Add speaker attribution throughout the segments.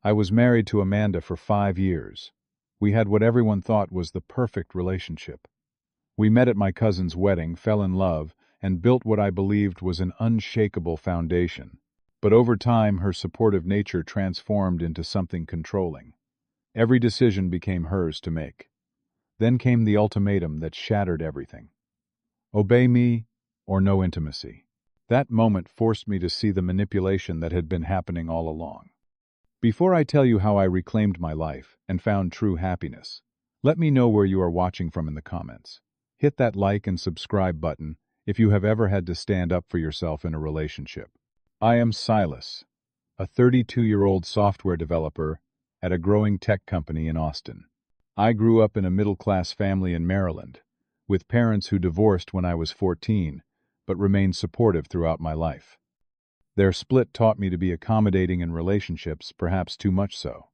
Speaker 1: I was married to Amanda for 5 years. We had what everyone thought was the perfect relationship. We met at my cousin's wedding, fell in love, and built what I believed was an unshakable foundation. But over time, her supportive nature transformed into something controlling. Every decision became hers to make. Then came the ultimatum that shattered everything. Obey me or no intimacy. That moment forced me to see the manipulation that had been happening all along. Before I tell you how I reclaimed my life and found true happiness, let me know where you are watching from in the comments. Hit that like and subscribe button if you have ever had to stand up for yourself in a relationship. I am Silas, a 32-year-old software developer at a growing tech company in Austin. I grew up in a middle-class family in Maryland, with parents who divorced when I was 14, but remained supportive throughout my life. Their split taught me to be accommodating in relationships, perhaps too much so.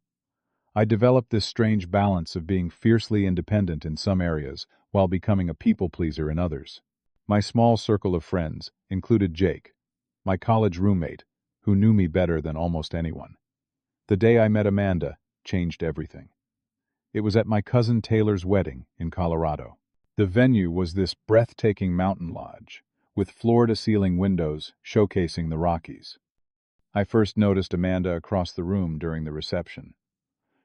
Speaker 1: I developed this strange balance of being fiercely independent in some areas while becoming a people-pleaser in others. My small circle of friends included Jake, my college roommate, who knew me better than almost anyone. The day I met Amanda changed everything. It was at my cousin Taylor's wedding in Colorado. The venue was this breathtaking mountain lodge, with floor-to-ceiling windows showcasing the Rockies. I first noticed Amanda across the room during the reception.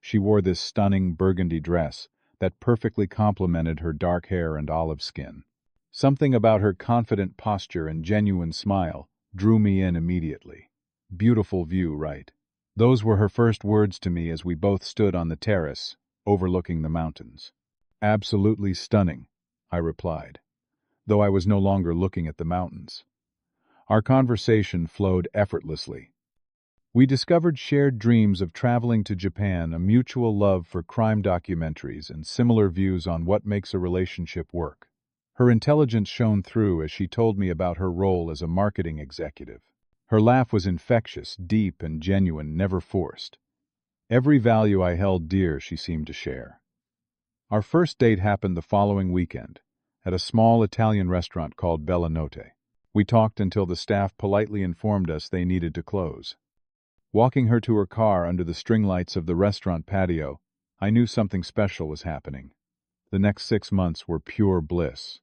Speaker 1: She wore this stunning burgundy dress that perfectly complemented her dark hair and olive skin. Something about her confident posture and genuine smile drew me in immediately. Beautiful view, right? Those were her first words to me as we both stood on the terrace, overlooking the mountains. Absolutely stunning, I replied, though I was no longer looking at the mountains. Our conversation flowed effortlessly. We discovered shared dreams of traveling to Japan, a mutual love for crime documentaries, and similar views on what makes a relationship work. Her intelligence shone through as she told me about her role as a marketing executive. Her laugh was infectious, deep, and genuine, never forced. Every value I held dear she seemed to share. Our first date happened the following weekend, at a small Italian restaurant called Bella Notte. We talked until the staff politely informed us they needed to close. Walking her to her car under the string lights of the restaurant patio, I knew something special was happening. The next 6 months were pure bliss.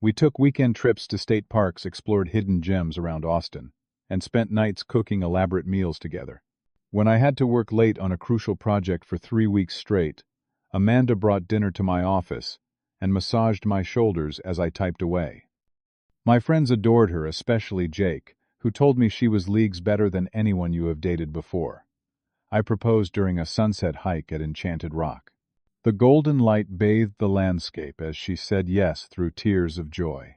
Speaker 1: We took weekend trips to state parks, explored hidden gems around Austin, and spent nights cooking elaborate meals together. When I had to work late on a crucial project for 3 weeks straight, Amanda brought dinner to my office and massaged my shoulders as I typed away. My friends adored her, especially Jake, who told me she was leagues better than anyone you have dated before. I proposed during a sunset hike at Enchanted Rock. The golden light bathed the landscape as she said yes through tears of joy.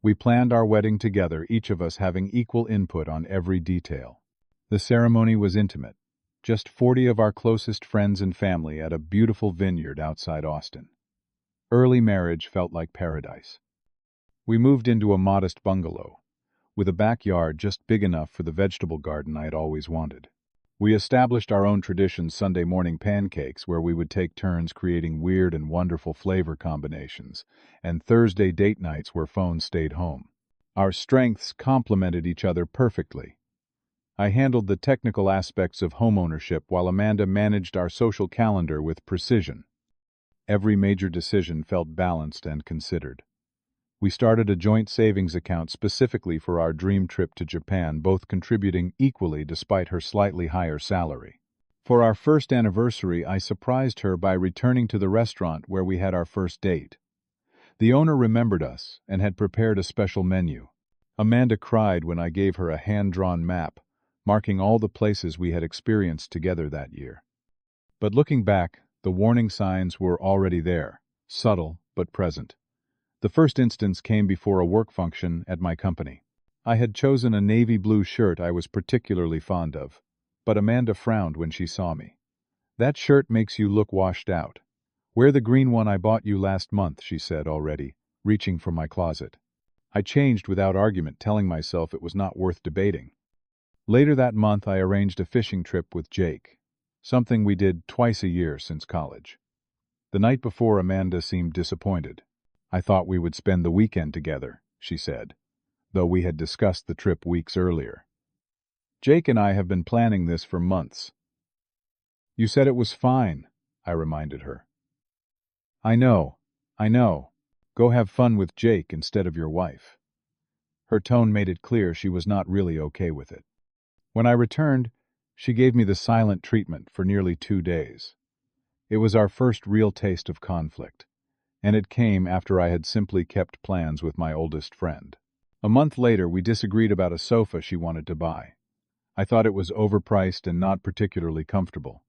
Speaker 1: We planned our wedding together, each of us having equal input on every detail. The ceremony was intimate, just 40 of our closest friends and family at a beautiful vineyard outside Austin. Early marriage felt like paradise. We moved into a modest bungalow, with a backyard just big enough for the vegetable garden I had always wanted. We established our own tradition: Sunday morning pancakes, where we would take turns creating weird and wonderful flavor combinations, and Thursday date nights where phones stayed home. Our strengths complemented each other perfectly. I handled the technical aspects of homeownership while Amanda managed our social calendar with precision. Every major decision felt balanced and considered. We started a joint savings account specifically for our dream trip to Japan, both contributing equally despite her slightly higher salary. For our first anniversary, I surprised her by returning to the restaurant where we had our first date. The owner remembered us and had prepared a special menu. Amanda cried when I gave her a hand-drawn map, marking all the places we had experienced together that year. But looking back, the warning signs were already there, subtle but present. The first instance came before a work function at my company. I had chosen a navy blue shirt I was particularly fond of, but Amanda frowned when she saw me. "That shirt makes you look washed out. Wear the green one I bought you last month," she said already, reaching for my closet. I changed without argument, telling myself it was not worth debating. Later that month, I arranged a fishing trip with Jake, something we did twice a year since college. The night before, Amanda seemed disappointed. "I thought we would spend the weekend together," she said, though we had discussed the trip weeks earlier. "Jake and I have been planning this for months." You said it was fine, I reminded her. I know, I know. Go have fun with Jake instead of your wife. Her tone made it clear she was not really okay with it. When I returned, she gave me the silent treatment for nearly 2 days. It was our first real taste of conflict, and it came after I had simply kept plans with my oldest friend. A month later, we disagreed about a sofa she wanted to buy. I thought it was overpriced and not particularly comfortable.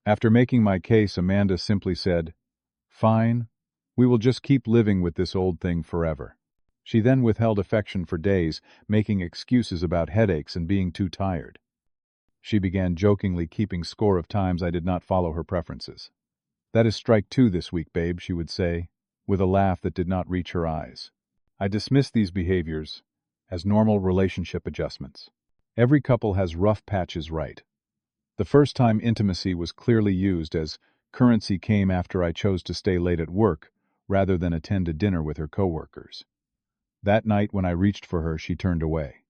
Speaker 1: After making my case, Amanda simply said, "Fine, we will just keep living with this old thing forever." She then withheld affection for days, making excuses about headaches and being too tired. She began jokingly keeping score of times I did not follow her preferences. "That is strike two this week, babe," she would say, with a laugh that did not reach her eyes. I dismissed these behaviors as normal relationship adjustments. Every couple has rough patches, right? The first time intimacy was clearly used as currency came after I chose to stay late at work rather than attend a dinner with her coworkers. That night when I reached for her, she turned away.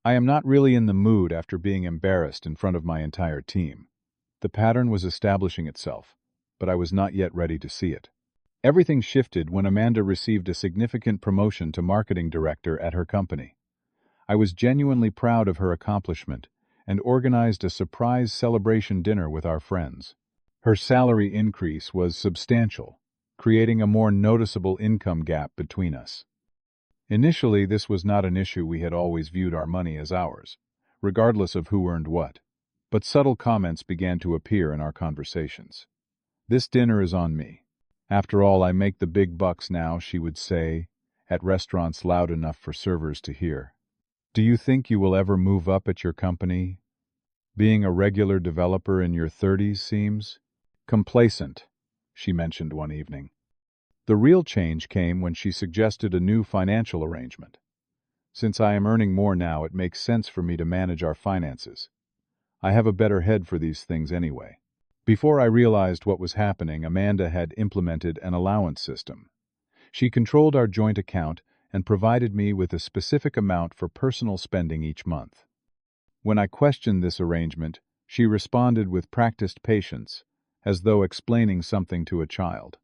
Speaker 1: I am not really in the mood after being embarrassed in front of my entire team. The pattern was establishing itself, but I was not yet ready to see it. Everything shifted when Amanda received a significant promotion to marketing director at her company. I was genuinely proud of her accomplishment and organized a surprise celebration dinner with our friends. Her salary increase was substantial, creating a more noticeable income gap between us. Initially, this was not an issue. We had always viewed our money as ours, regardless of who earned what. But subtle comments began to appear in our conversations. "This dinner is on me. After all, I make the big bucks now," she would say, at restaurants loud enough for servers to hear. "Do you think you will ever move up at your company? Being a regular developer in your 30s seems complacent," she mentioned one evening. The real change came when she suggested a new financial arrangement. "Since I am earning more now, it makes sense for me to manage our finances. I have a better head for these things anyway." Before I realized what was happening, Amanda had implemented an allowance system. She controlled our joint account and provided me with a specific amount for personal spending each month. When I questioned this arrangement, she responded with practiced patience, as though explaining something to a child.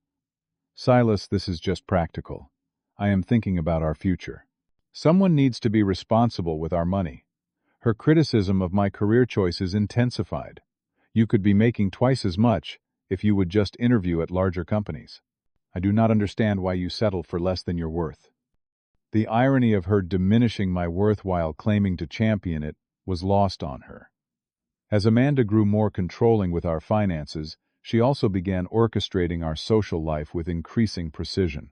Speaker 1: "Silas, this is just practical. I am thinking about our future. Someone needs to be responsible with our money." Her criticism of my career choices intensified. "You could be making twice as much if you would just interview at larger companies. I do not understand why you settle for less than your worth." The irony of her diminishing my worth while claiming to champion it was lost on her. As Amanda grew more controlling with our finances, she also began orchestrating our social life with increasing precision.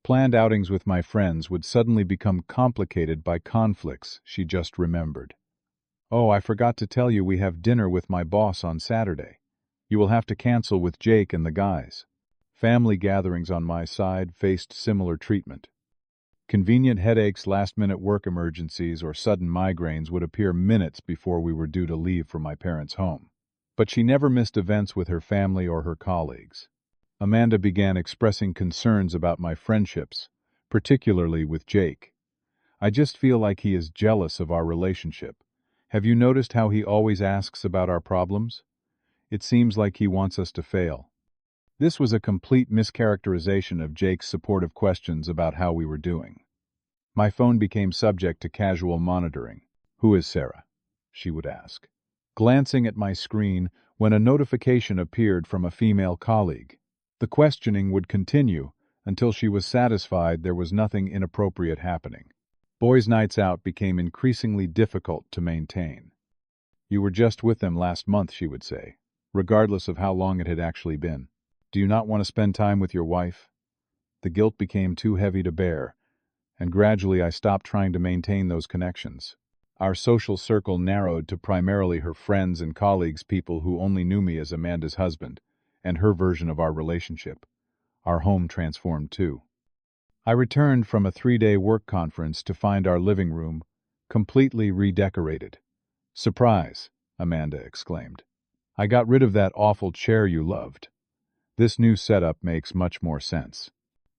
Speaker 1: Planned outings with my friends would suddenly become complicated by conflicts she just remembered. "Oh, I forgot to tell you we have dinner with my boss on Saturday. You will have to cancel with Jake and the guys." Family gatherings on my side faced similar treatment. Convenient headaches, last-minute work emergencies, or sudden migraines would appear minutes before we were due to leave for my parents' home. But she never missed events with her family or her colleagues. Amanda began expressing concerns about my friendships, particularly with Jake. "I just feel like he is jealous of our relationship. Have you noticed how he always asks about our problems? It seems like he wants us to fail." This was a complete mischaracterization of Jake's supportive questions about how we were doing. My phone became subject to casual monitoring. "Who is Sarah?" she would ask, glancing at my screen when a notification appeared from a female colleague. The questioning would continue until she was satisfied there was nothing inappropriate happening. Boys' nights out became increasingly difficult to maintain. "You were just with them last month," she would say, regardless of how long it had actually been. "Do you not want to spend time with your wife?" The guilt became too heavy to bear, and gradually I stopped trying to maintain those connections. Our social circle narrowed to primarily her friends and colleagues, people who only knew me as Amanda's husband, and her version of our relationship. Our home transformed too. I returned from a 3-day work conference to find our living room completely redecorated. "Surprise!" Amanda exclaimed. "I got rid of that awful chair you loved. This new setup makes much more sense."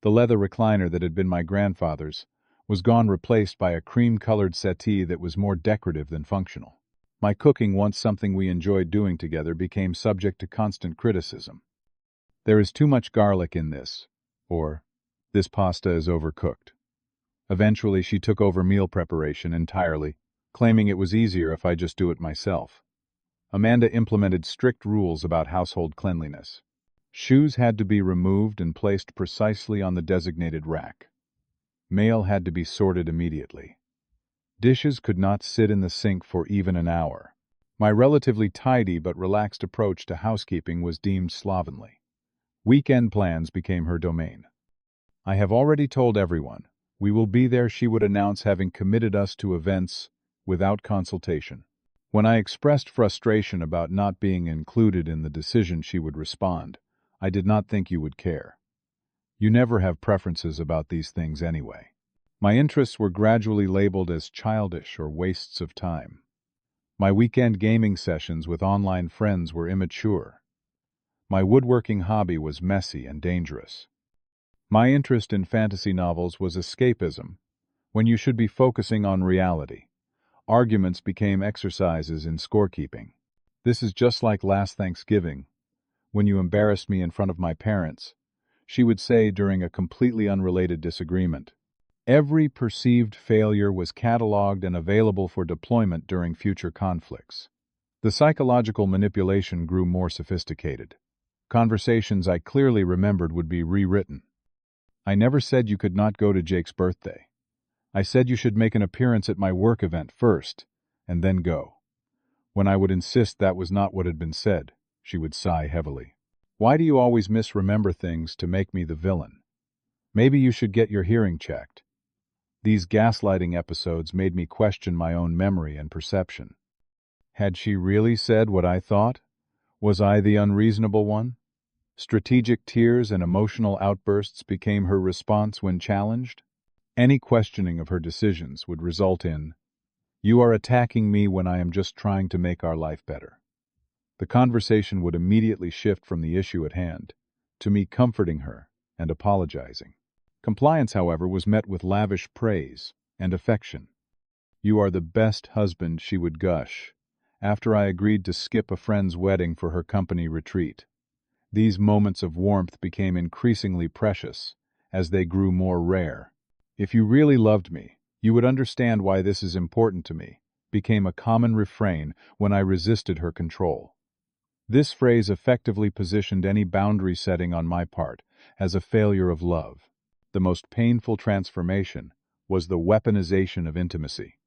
Speaker 1: The leather recliner that had been my grandfather's was gone, replaced by a cream-colored settee that was more decorative than functional. My cooking, once something we enjoyed doing together, became subject to constant criticism. "There is too much garlic in this," or "this pasta is overcooked." Eventually, she took over meal preparation entirely, claiming it was easier if I just do it myself. Amanda implemented strict rules about household cleanliness. Shoes had to be removed and placed precisely on the designated rack. Mail had to be sorted immediately. Dishes could not sit in the sink for even an hour. My relatively tidy but relaxed approach to housekeeping was deemed slovenly. Weekend plans became her domain. "I have already told everyone. We will be there," she would announce, having committed us to events without consultation. When I expressed frustration about not being included in the decision, she would respond, "I did not think you would care. You never have preferences about these things anyway." My interests were gradually labeled as childish or wastes of time. My weekend gaming sessions with online friends were immature. My woodworking hobby was messy and dangerous. My interest in fantasy novels was escapism, when you should be focusing on reality. Arguments became exercises in scorekeeping. "This is just like last Thanksgiving, when you embarrassed me in front of my parents," she would say during a completely unrelated disagreement. Every perceived failure was cataloged and available for deployment during future conflicts. The psychological manipulation grew more sophisticated. Conversations I clearly remembered would be rewritten. "I never said you could not go to Jake's birthday. I said you should make an appearance at my work event first, and then go." When I would insist that was not what had been said, she would sigh heavily. "Why do you always misremember things to make me the villain? Maybe you should get your hearing checked." These gaslighting episodes made me question my own memory and perception. Had she really said what I thought? Was I the unreasonable one? Strategic tears and emotional outbursts became her response when challenged. Any questioning of her decisions would result in, "You are attacking me when I am just trying to make our life better." The conversation would immediately shift from the issue at hand to me comforting her and apologizing. Compliance, however, was met with lavish praise and affection. "You are the best husband," she would gush, after I agreed to skip a friend's wedding for her company retreat. These moments of warmth became increasingly precious as they grew more rare. "If you really loved me, you would understand why this is important to me," became a common refrain when I resisted her control. This phrase effectively positioned any boundary setting on my part as a failure of love. The most painful transformation was the weaponization of intimacy.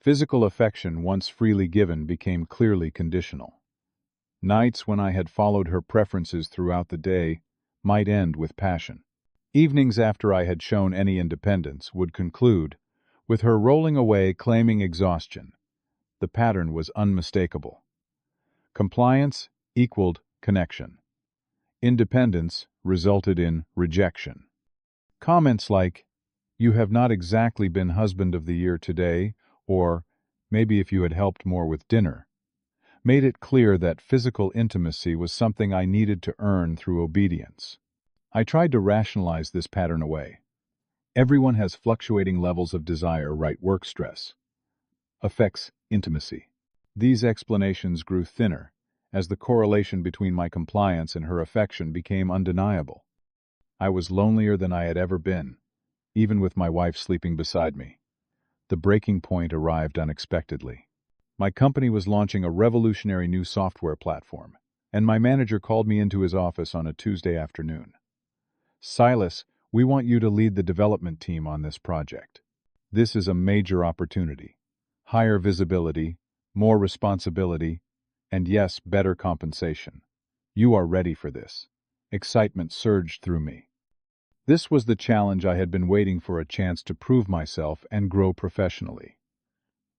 Speaker 1: Physical affection, once freely given, became clearly conditional. Nights when I had followed her preferences throughout the day might end with passion. Evenings after I had shown any independence would conclude with her rolling away claiming exhaustion. The pattern was unmistakable. Compliance equaled connection. Independence resulted in rejection. Comments like, "You have not exactly been husband of the year today," or "maybe if you had helped more with dinner," made it clear that physical intimacy was something I needed to earn through obedience. I tried to rationalize this pattern away. Everyone has fluctuating levels of desire, right? Work stress affects intimacy. These explanations grew thinner as the correlation between my compliance and her affection became undeniable. I was lonelier than I had ever been, even with my wife sleeping beside me. The breaking point arrived unexpectedly. My company was launching a revolutionary new software platform, and my manager called me into his office on a Tuesday afternoon. "Silas, we want you to lead the development team on this project. This is a major opportunity. Higher visibility, more responsibility, and yes, better compensation. You are ready for this." Excitement surged through me. This was the challenge I had been waiting for, a chance to prove myself and grow professionally.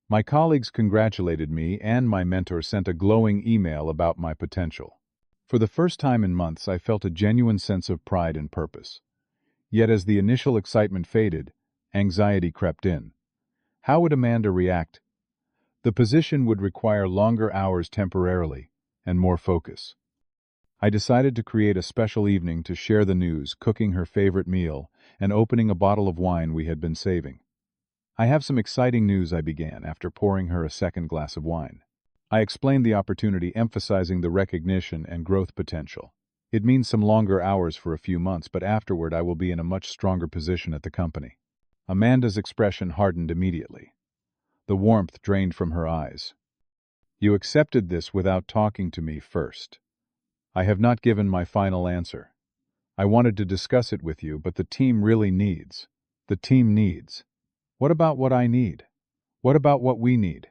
Speaker 1: My colleagues congratulated me, and my mentor sent a glowing email about my potential. For the first time in months, I felt a genuine sense of pride and purpose. Yet as the initial excitement faded, anxiety crept in. How would Amanda react? The position would require longer hours temporarily and more focus. I decided to create a special evening to share the news, cooking her favorite meal and opening a bottle of wine we had been saving. "I have some exciting news," I began, after pouring her a second glass of wine. I explained the opportunity, emphasizing the recognition and growth potential. It means some longer hours for a few months, but afterward I will be in a much stronger position at the company. Amanda's expression hardened immediately. The warmth drained from her eyes. You accepted this without talking to me first. I have not given my final answer. I wanted to discuss it with you, but the team really needs. The team needs. What about what I need? What about what we need?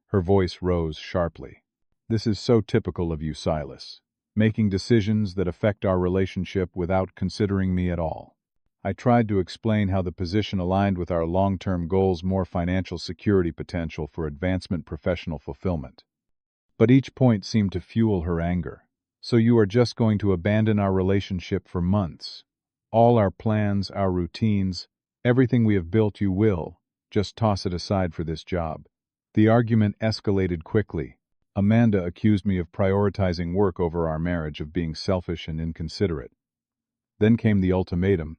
Speaker 1: Her voice rose sharply. This is so typical of you, Silas. Making decisions that affect our relationship without considering me at all. I tried to explain how the position aligned with our long-term goals, more financial security potential for advancement, professional fulfillment. But each point seemed to fuel her anger. So you are just going to abandon our relationship for months? All our plans, our routines, everything we have built, you will just toss it aside for this job? The argument escalated quickly. Amanda accused me of prioritizing work over our marriage, of being selfish and inconsiderate. Then came the ultimatum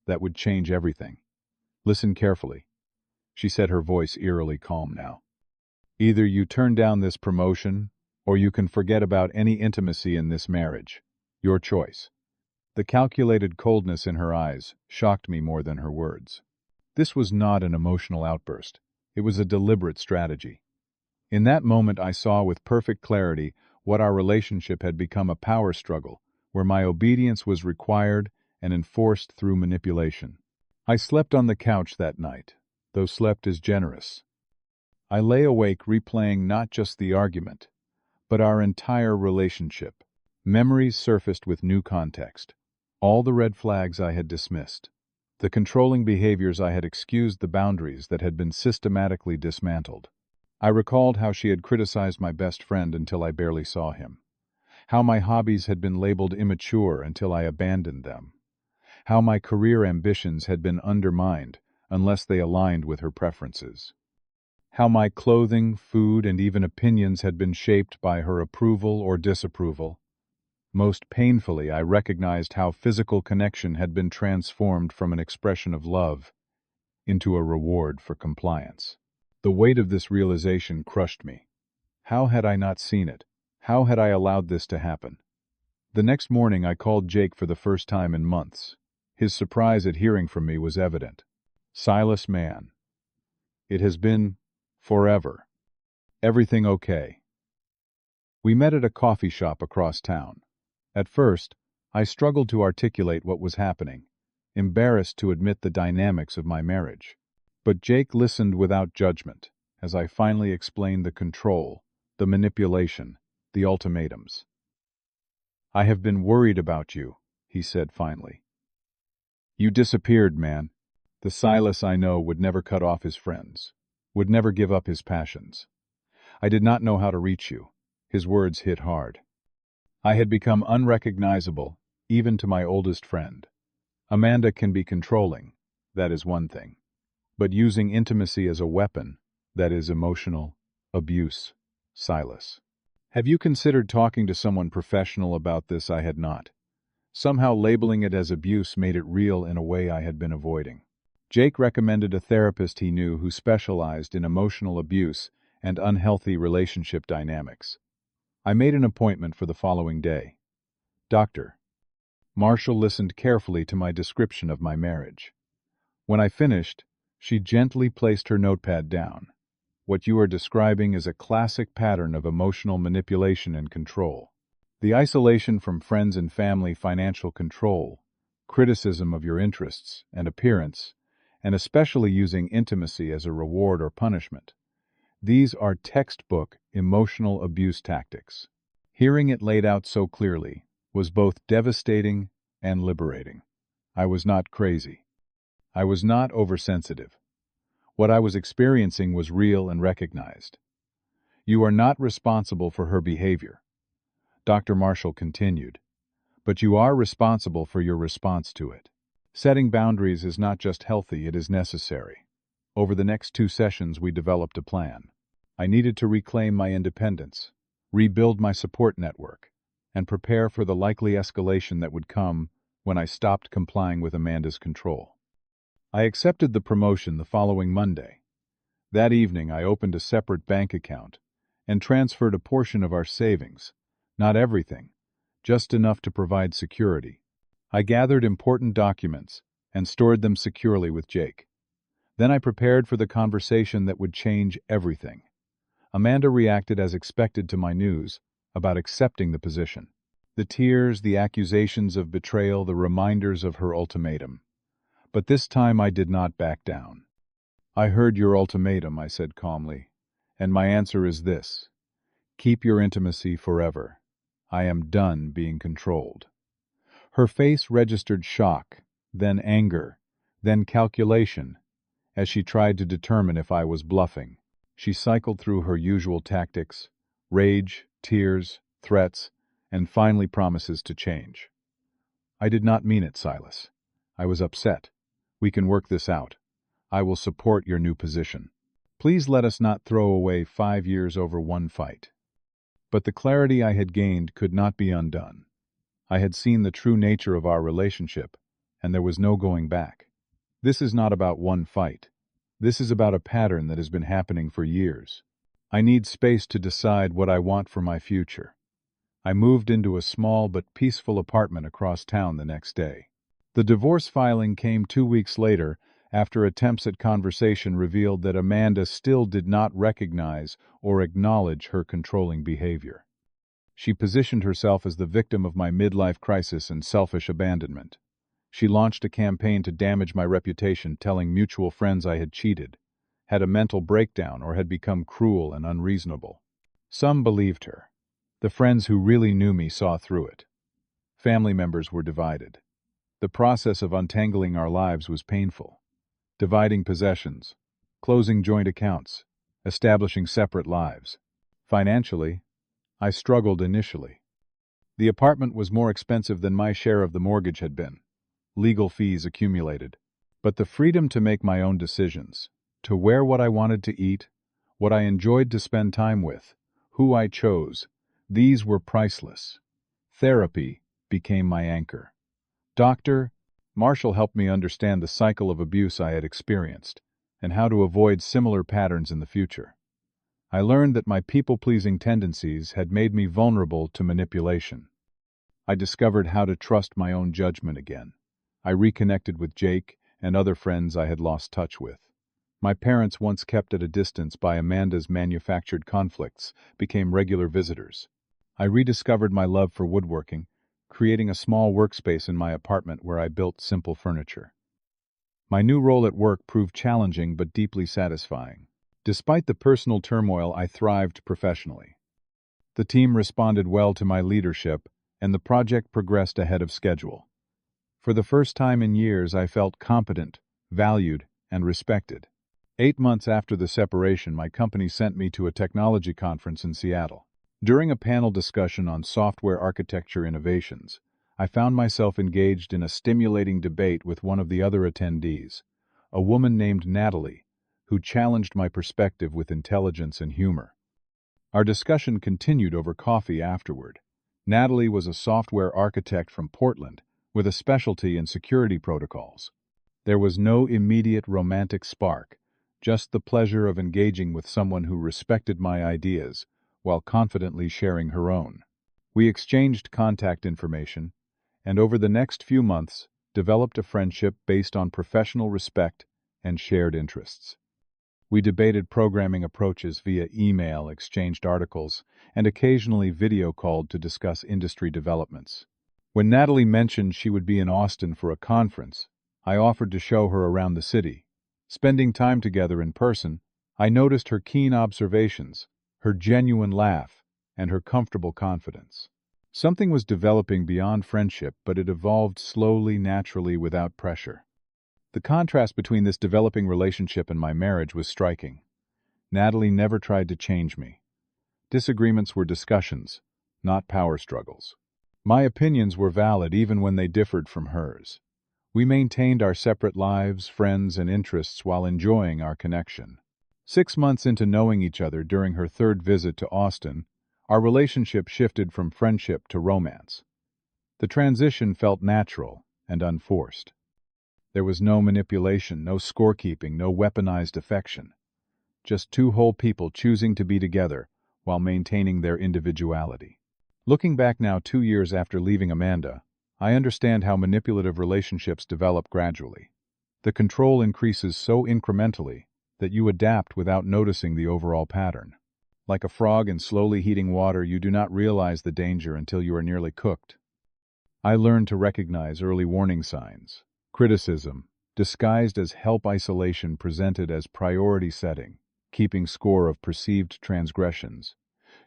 Speaker 1: that would change everything. Listen carefully. She said, her voice eerily calm now. Either you turn down this promotion, or you can forget about any intimacy in this marriage. Your choice. The calculated coldness in her eyes shocked me more than her words. This was not an emotional outburst. It was a deliberate strategy. In that moment I saw with perfect clarity what our relationship had become: a power struggle, where my obedience was required and enforced through manipulation. I slept on the couch that night, though slept is generous. I lay awake replaying not just the argument, but our entire relationship. Memories surfaced with new context. All the red flags I had dismissed. The controlling behaviors I had excused, the boundaries that had been systematically dismantled. I recalled how she had criticized my best friend until I barely saw him. How my hobbies had been labeled immature until I abandoned them. How my career ambitions had been undermined unless they aligned with her preferences. How my clothing, food, and even opinions had been shaped by her approval or disapproval. Most painfully, I recognized how physical connection had been transformed from an expression of love into a reward for compliance. The weight of this realization crushed me. How had I not seen it? How had I allowed this to happen? The next morning I called Jake for the first time in months. His surprise at hearing from me was evident. Silas, man. It has been forever. Everything okay? We met at a coffee shop across town. At first, I struggled to articulate what was happening, embarrassed to admit the dynamics of my marriage. But Jake listened without judgment, as I finally explained the control, the manipulation, the ultimatums. I have been worried about you, he said finally. You disappeared, man. The Silas I know would never cut off his friends, would never give up his passions. I did not know how to reach you. His words hit hard. I had become unrecognizable, even to my oldest friend. Amanda can be controlling, that is one thing. But using intimacy as a weapon, that is emotional abuse. Silas. Have you considered talking to someone professional about this? I had not. Somehow labeling it as abuse made it real in a way I had been avoiding. Jake recommended a therapist he knew who specialized in emotional abuse and unhealthy relationship dynamics. I made an appointment for the following day. Doctor. Marshall listened carefully to my description of my marriage. When I finished, she gently placed her notepad down. What you are describing is a classic pattern of emotional manipulation and control. The isolation from friends and family, financial control, criticism of your interests and appearance, and especially using intimacy as a reward or punishment. These are textbook emotional abuse tactics. Hearing it laid out so clearly was both devastating and liberating. I was not crazy. I was not oversensitive. What I was experiencing was real and recognized. You are not responsible for her behavior, Dr. Marshall continued, but you are responsible for your response to it. Setting boundaries is not just healthy, it is necessary. Over the next 2 sessions, we developed a plan. I needed to reclaim my independence, rebuild my support network, and prepare for the likely escalation that would come when I stopped complying with Amanda's control. I accepted the promotion the following Monday. That evening, I opened a separate bank account and transferred a portion of our savings. Not everything, just enough to provide security. I gathered important documents and stored them securely with Jake. Then I prepared for the conversation that would change everything. Amanda reacted as expected to my news about accepting the position. The tears, the accusations of betrayal, the reminders of her ultimatum. But this time I did not back down. "I heard your ultimatum," I said calmly, "and my answer is this. Keep your intimacy forever. I am done being controlled." Her face registered shock, then anger, then calculation, as she tried to determine if I was bluffing. She cycled through her usual tactics: rage, tears, threats, and finally promises to change. "I did not mean it, Silas. I was upset. We can work this out. I will support your new position. Please let us not throw away 5 years over one fight." But the clarity I had gained could not be undone. I had seen the true nature of our relationship, and there was no going back. This is not about one fight. This is about a pattern that has been happening for years. I need space to decide what I want for my future. I moved into a small but peaceful apartment across town the next day. The divorce filing came 2 weeks later, after attempts at conversation revealed that Amanda still did not recognize or acknowledge her controlling behavior. She positioned herself as the victim of my midlife crisis and selfish abandonment. She launched a campaign to damage my reputation, telling mutual friends I had cheated, had a mental breakdown, or had become cruel and unreasonable. Some believed her. The friends who really knew me saw through it. Family members were divided. The process of untangling our lives was painful. Dividing possessions, closing joint accounts, establishing separate lives. Financially, I struggled initially. The apartment was more expensive than my share of the mortgage had been. Legal fees accumulated. But the freedom to make my own decisions, to wear what I wanted to eat, what I enjoyed to spend time with, who I chose, these were priceless. Therapy became my anchor. Dr. Marshall helped me understand the cycle of abuse I had experienced and how to avoid similar patterns in the future. I learned that my people-pleasing tendencies had made me vulnerable to manipulation. I discovered how to trust my own judgment again. I reconnected with Jake and other friends I had lost touch with. My parents, once kept at a distance by Amanda's manufactured conflicts, became regular visitors. I rediscovered my love for woodworking, creating a small workspace in my apartment where I built simple furniture. My new role at work proved challenging but deeply satisfying. Despite the personal turmoil, I thrived professionally. The team responded well to my leadership, and the project progressed ahead of schedule. For the first time in years, I felt competent, valued, and respected. 8 months after the separation, my company sent me to a technology conference in Seattle. During a panel discussion on software architecture innovations, I found myself engaged in a stimulating debate with one of the other attendees, a woman named Natalie, who challenged my perspective with intelligence and humor. Our discussion continued over coffee afterward. Natalie was a software architect from Portland, with a specialty in security protocols. There was no immediate romantic spark, just the pleasure of engaging with someone who respected my ideas, while confidently sharing her own. We exchanged contact information, and over the next few months, developed a friendship based on professional respect and shared interests. We debated programming approaches via email, exchanged articles, and occasionally video called to discuss industry developments. When Natalie mentioned she would be in Austin for a conference, I offered to show her around the city. Spending time together in person, I noticed her keen observations, her genuine laugh, and her comfortable confidence. Something was developing beyond friendship, but it evolved slowly, naturally, without pressure. The contrast between this developing relationship and my marriage was striking. Natalie never tried to change me. Disagreements were discussions, not power struggles. My opinions were valid even when they differed from hers. We maintained our separate lives, friends, and interests while enjoying our connection. 6 months into knowing each other, during her 3rd visit to Austin, our relationship shifted from friendship to romance. The transition felt natural and unforced. There was no manipulation, no scorekeeping, no weaponized affection. Just 2 whole people choosing to be together while maintaining their individuality. Looking back now 2 years after leaving Amanda, I understand how manipulative relationships develop gradually. The control increases so incrementally that you adapt without noticing the overall pattern. Like a frog in slowly heating water, you do not realize the danger until you are nearly cooked. I learned to recognize early warning signs. Criticism, disguised as help, isolation presented as priority setting, keeping score of perceived transgressions,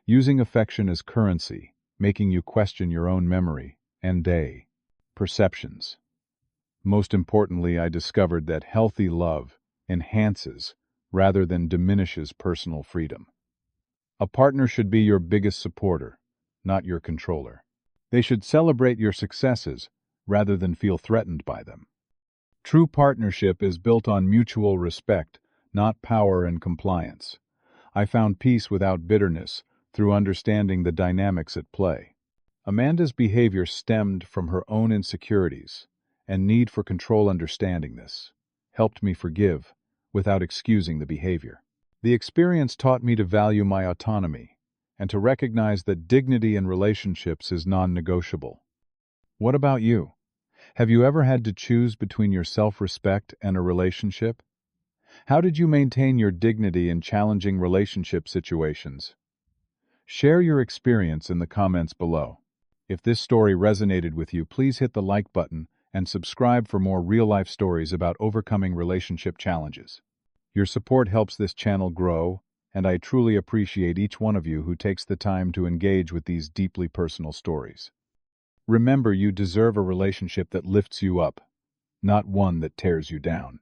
Speaker 1: using affection as currency, making you question your own memory and day. Perceptions. Most importantly, I discovered that healthy love enhances rather than diminishes personal freedom. A partner should be your biggest supporter, not your controller. They should celebrate your successes rather than feel threatened by them. True partnership is built on mutual respect, not power and compliance. I found peace without bitterness through understanding the dynamics at play. Amanda's behavior stemmed from her own insecurities and need for control. Understanding this helped me forgive without excusing the behavior. The experience taught me to value my autonomy and to recognize that dignity in relationships is non-negotiable. What about you? Have you ever had to choose between your self-respect and a relationship? How did you maintain your dignity in challenging relationship situations? Share your experience in the comments below. If this story resonated with you, please hit the like button and subscribe for more real-life stories about overcoming relationship challenges. Your support helps this channel grow, and I truly appreciate each one of you who takes the time to engage with these deeply personal stories. Remember, you deserve a relationship that lifts you up, not one that tears you down.